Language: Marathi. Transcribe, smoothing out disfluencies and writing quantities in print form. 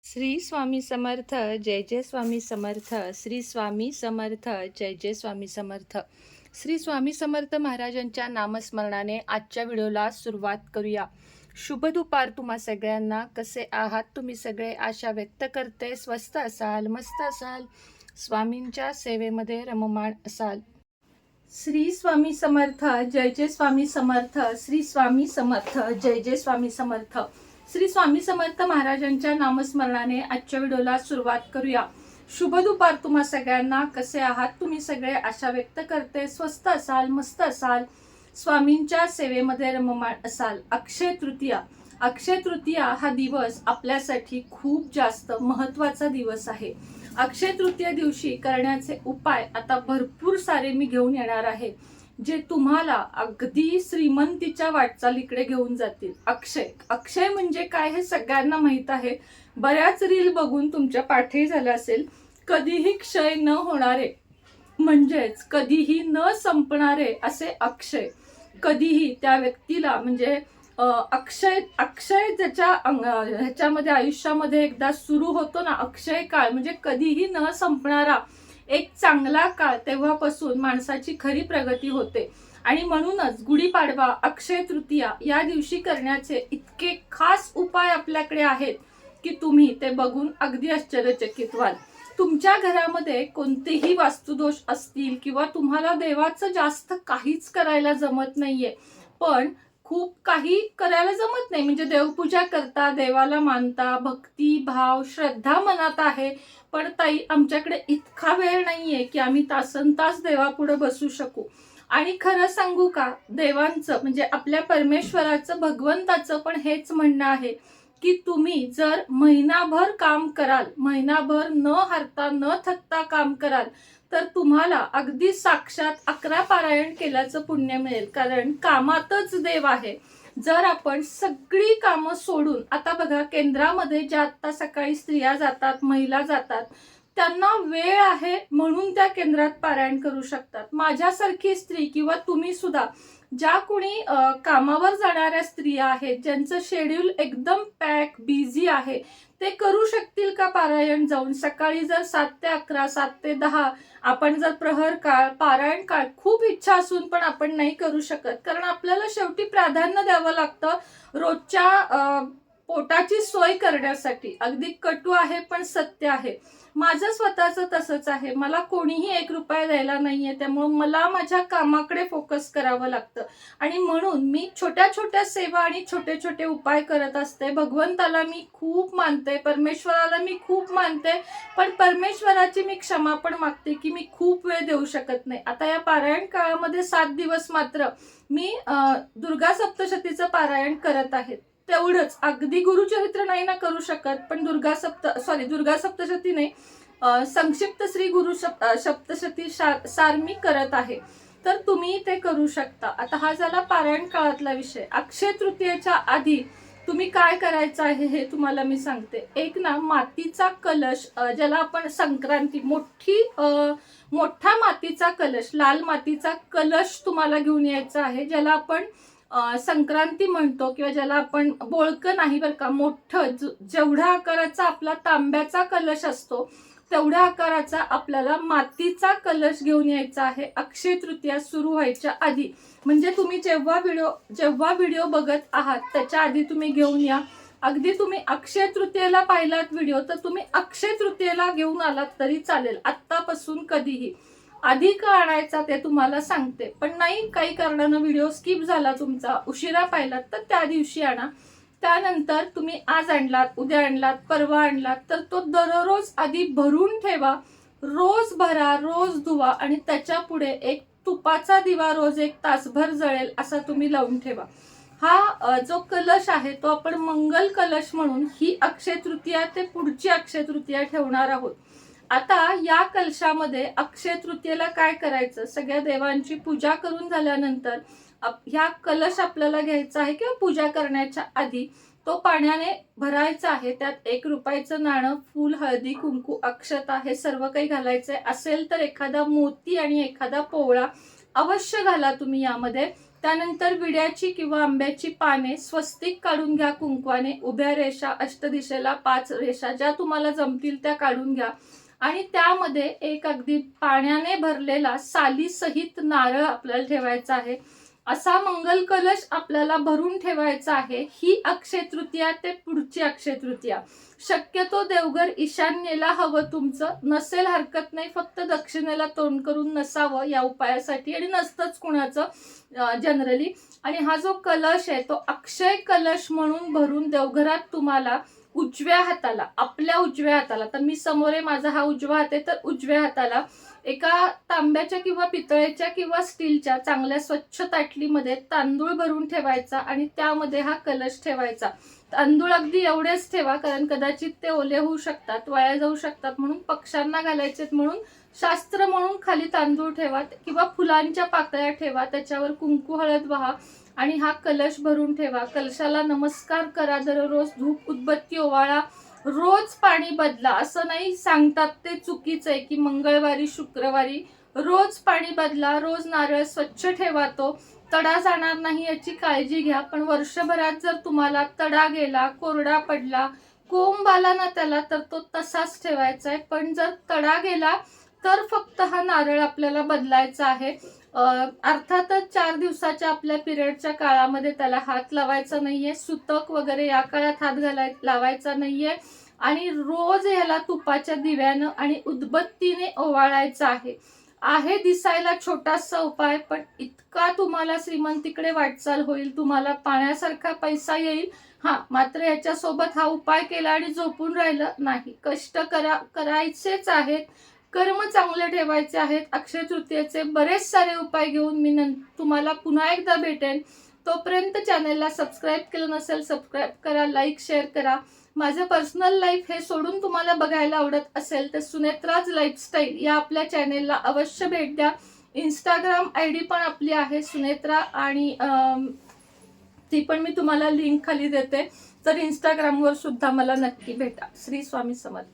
श्री स्वामी समर्थ. जय जय स्वामी समर्थ. श्री स्वामी समर्थ. जय जय स्वामी समर्थ. श्री स्वामी समर्थ महाराजांच्या नामस्मरणाने आजच्या व्हिडिओला सुरुवात करूया. शुभ दुपार तुम्हा सगळ्यांना. कसे आहात तुम्ही सगळे? आशा व्यक्त करते स्वस्त असाल, मस्त असाल, स्वामींच्या सेवेमध्ये रममाण असाल. श्री स्वामी समर्थ. जय जय स्वामी समर्थ. श्री स्वामी समर्थ. जय जय स्वामी समर्थ. श्री स्वामी समर्थ महाराजांच्या नामस्मरणाने आजच्या व्हिडिओला सुरुवात करूया. शुभ दुपार तुम्हा सगळ्यांना. कसे आहात तुम्ही सगळे? आशा व्यक्त करते स्वस्त असाल, मस्त असाल, स्वामींच्या सेवेमध्ये रममाण असाल. अक्षय तृतीया. अक्षय तृतीया हा दिवस आपल्यासाठी खूप जास्त महत्त्वाचा दिवस आहे. अक्षय तृतीया दिवशी करण्याचे उपाय आता भरपूर सारे मी घेऊन येणार आहे, जे तुम्हाला अगदी श्रीमंतीच्या वाटचालीकडे घेऊन जातील. अक्षय अक्षय म्हणजे काय हे सगळ्यांना माहित आहे. बऱ्याच रील बघून तुमच्या पाठी झालं असेल. कधीही क्षय न होणारे म्हणजेच कधीही न संपणारे असे अक्षय. कधीही त्या व्यक्तीला म्हणजे अक्षय अक्षय ज्याच्या ह्याच्यामध्ये आयुष्यामध्ये एकदा सुरू होतो ना, अक्षय काळ म्हणजे कधीही न संपणारा एक चांगला काळ. तेव्हापासून माणसाची खरी प्रगती होते. आणि म्हणूनच गुढीपाडवा, अक्षय तृतीया या दिवशी करण्याचे इतके खास उपाय आपल्याकडे आहेत की तुम्ही ते बघून अगदी आश्चर्यचकित व्हाल. तुमच्या घरामध्ये कोणतेही वास्तुदोष असतील किंवा तुम्हाला देवाचं जास्त काहीच करायला जमत नाहीये, पण खूप काही करायला जमत नाही म्हणजे देवपूजा करता, देवाला मानता, भक्ती भाव श्रद्धा मनात आहे, पण ताई आमच्याकडे इतका वेळ नाहीये की आम्ही तासनतास देवापुढे बसू शकू. आणि खरं सांगू का, देवांचं म्हणजे आपल्या परमेश्वराचं, भगवंताचं पण हेच म्हणणं आहे की तुम्ही जर महिनाभर काम कराल, महिनाभर न हरता न थकता काम कराल, तर तुम्हाला अगदी साक्षात 11 पारायण केल्याचं पुण्य मिळेल. कारण कामातच देव आहे. जर आपण सगळी कामं सोडून, आता बघा केंद्रामध्ये ज्या आता सकाळी स्त्रिया जातात, महिला जातात, त्यांना वेळ आहे म्हणून त्या केंद्रात पारायण करू शकतात. माझ्यासारखी स्त्री किंवा तुम्ही सुद्धा ज्या कोणी कामावर जाणाऱ्या स्त्रिया आहेत, ज्यांचं शेड्यूल एकदम पॅक बिझी आहे, ते करू शकतील का पारायण जाऊन? सकाळी जर 7 ते 11, 7 ते 10 आपण जर प्रहर काळ, पारायण काळ, खूप इच्छा असून पण आपण नाही करू शकत. कारण आपल्याला शेवटी प्राधान्य द्यावं लागतं रोजच्या पोटाची सोय करण्यासाठी. अगदी कटू आहे पण सत्य आहे. माझं स्वतःचं तसंच आहे. मला कोणीही 1 रुपया द्यायला नाहीये, त्यामुळे मला माझ्या कामाकडे फोकस करावं लागतं. आणि म्हणून मी छोट्या छोट्या सेवा आणि छोटे छोटे उपाय करत असते. भगवंताला मी खूप मानते, परमेश्वराला मी खूप मानते, पण परमेश्वराची मी क्षमा पण मागते की मी खूप वेळ देऊ शकत नाही. आता या पारायण काळामध्ये 7 दिवस मात्र मी दुर्गा सप्तशतीचं पारायण करत आहे. तेवढंच, अगदी गुरुचरित्र नाही ना करू शकत, पण दुर्गा सप्तशती नाही, संक्षिप्त श्री गुरु सप्तशती सार मी करत आहे. तर तुम्ही ते करू शकता. आता हा झाला पारायण काळातला विषय. अक्षय तृतीयेच्या आधी तुम्ही काय करायचं आहे हे तुम्हाला मी सांगते. एक ना मातीचा कलश, ज्याला आपण संक्रांती, मोठा मातीचा कलश, लाल मातीचा कलश तुम्हाला घेऊन यायचा आहे, ज्याला आपण संक्रांती म्हणतो, किंवा ज्याला आपण बोळकं नाही बरं का, मोठं जेवढ्या आकाराचा आपला तांब्याचा कलश असतो तेवढ्या आकाराचा आपल्याला मातीचा कलश घेऊन यायचा आहे अक्षय तृतीया सुरू व्हायच्या आधी. म्हणजे तुम्ही जेव्हा व्हिडिओ बघत आहात त्याच्या आधी तुम्ही घेऊन या. अगदी तुम्ही अक्षय तृतीयेला पाहिलात व्हिडिओ, तर तुम्ही अक्षय तृतीयेला घेऊन आलात तरी चालेल. आत्तापासून कधीही. आधी का आणायचा ते तुम्हाला सांगते, पण नाही काही कारणानं व्हिडिओ स्किप झाला तुमचा, उशिरा पाहिलात, तर त्या दिवशी आणा. त्यानंतर तुम्ही आज आणलात, उद्या आणलात, परवा आणलात, तर तो दररोज आधी भरून ठेवा. रोज भरा, रोज धुवा, आणि त्याच्या पुढे एक तुपाचा दिवा रोज 1 तासभर जळेल असा तुम्ही लावून ठेवा. हा जो कलश आहे तो आपण मंगल कलश म्हणून ही अक्षय तृतीया ते पुढची अक्षय तृतीया ठेवणार आहोत. आता या कलशामध्ये अक्षय तृतीयेला काय करायचं, सगळ्या देवांची पूजा करून झाल्यानंतर ह्या कलश आपल्याला घ्यायचा आहे, किंवा पूजा करण्याच्या आधी तो पाण्याने भरायचा आहे. त्यात 1 रुपयाचं नाणं, फूल, हळदी, कुंकू, अक्षता हे सर्व काही घालायचंय. असेल तर एखादा मोती आणि एखादा पोवळा अवश्य घाला तुम्ही यामध्ये. त्यानंतर विड्याची किंवा आंब्याची पाने स्वस्तिक काढून घ्या कुंकवाने. उभ्या रेषा अष्टदिशेला 5 रेषा ज्या तुम्हाला जमतील त्या काढून घ्या आणि त्यामध्ये एक अगदी पाण्याने भरलेला सालीसहित नारळ आपल्याला ठेवायचा आहे. असा मंगल कलश आपल्याला भरून ठेवायचा आहे. ही अक्षय तृतीया ते पुढची अक्षय तृतीया. शक्यतो देवघर ईशान्येला हवं तुमचं. नसेल हरकत नाही, फक्त दक्षिणेला तोंड करून नसावं या उपायासाठी, आणि नसतंच कुणाचं जनरली. आणि हा जो कलश आहे तो अक्षय कलश म्हणून भरून देवघरात तुम्हाला उजव्या हाताला, आपल्या उजव्या हाताला, तर मी समोर आहे, माझा हा उजवा हात आहे, तर उजव्या हाताला एका तांब्याच्या किंवा पितळेच्या किंवा स्टीलच्या चांगल्या स्वच्छ ताटलीमध्ये तांदूळ भरून ठेवायचा आणि त्यामध्ये हा कलश ठेवायचा. तांदूळ अगदी एवढेच ठेवा, कारण कदाचित ते ओले होऊ शकतात, वाया जाऊ शकतात, म्हणून पक्ष्यांना घालायचेत म्हणून शास्त्र म्हणून खाली तांदूळ ठेवा किंवा फुलांच्या पाकळ्या ठेवा, त्याच्यावर कुंकू हळद वाहा आणि हा कलश भरून ठेवा. कलशाला नमस्कार करा, दररोज धूप उदबत्ती ओवाळा, रोज पाणी बदला. असं नाही सांगतात ते चुकीचं आहे की मंगळवारी शुक्रवारी रोज पाणी बदला, रोज नारळ स्वच्छ ठेवा, तो तडा जाणार नाही याची काळजी घ्या. पण वर्षभरात जर तुम्हाला तडा गेला, कोरडा पडला, कोंब आला ना त्याला, तर तो तसाच ठेवायचा आहे. पण जर तडा गेला तर फक्त हा नारळ आपल्याला बदलायचा आहे. अर्थातच 4 दिवसाच्या आपल्या पिरियडच्या काळामध्ये त्याला हात लावायचा नाहीये, सुतक वगैरे या काळात हात लावायचा नाहीये आणि रोज ह्याला तुपाच्या दिव्यानं आणि उदबत्तीने ओवाळायचा आहे दिसायला छोटासा उपाय, पण इतका तुम्हाला श्रीमंतीकडे वाटचाल होईल, तुम्हाला पाण्यासारखा पैसा येईल. मात्र याच्यासोबत हा उपाय केला आणि झोपून राहिलं नाही. कष्ट करायचेच आहेत, कर्म चांगले ठेवायचे आहेत. अक्षय तृतीयेचे बरेच सारे उपाय घेऊन मी तुम्हाला पुन्हा एकदा भेटेन. तोपर्यंत चॅनलला सबस्क्राईब केलं नसेल सबस्क्राईब करा, लाईक शेअर करा. माझं पर्सनल लाईफ हे सोडून तुम्हाला बघायला आवडत असेल तर सुनेत्राज लाईफस्टाईल या आपल्या चॅनेलला अवश्य भेट द्या. इंस्टाग्राम ID पण आपली आहे सुनेत्रा, आणि ती पण मी तुम्हाला लिंक खाली देते, तर इंस्टाग्रामवर सुद्धा मला नक्की भेटा. श्री स्वामी समर्थ.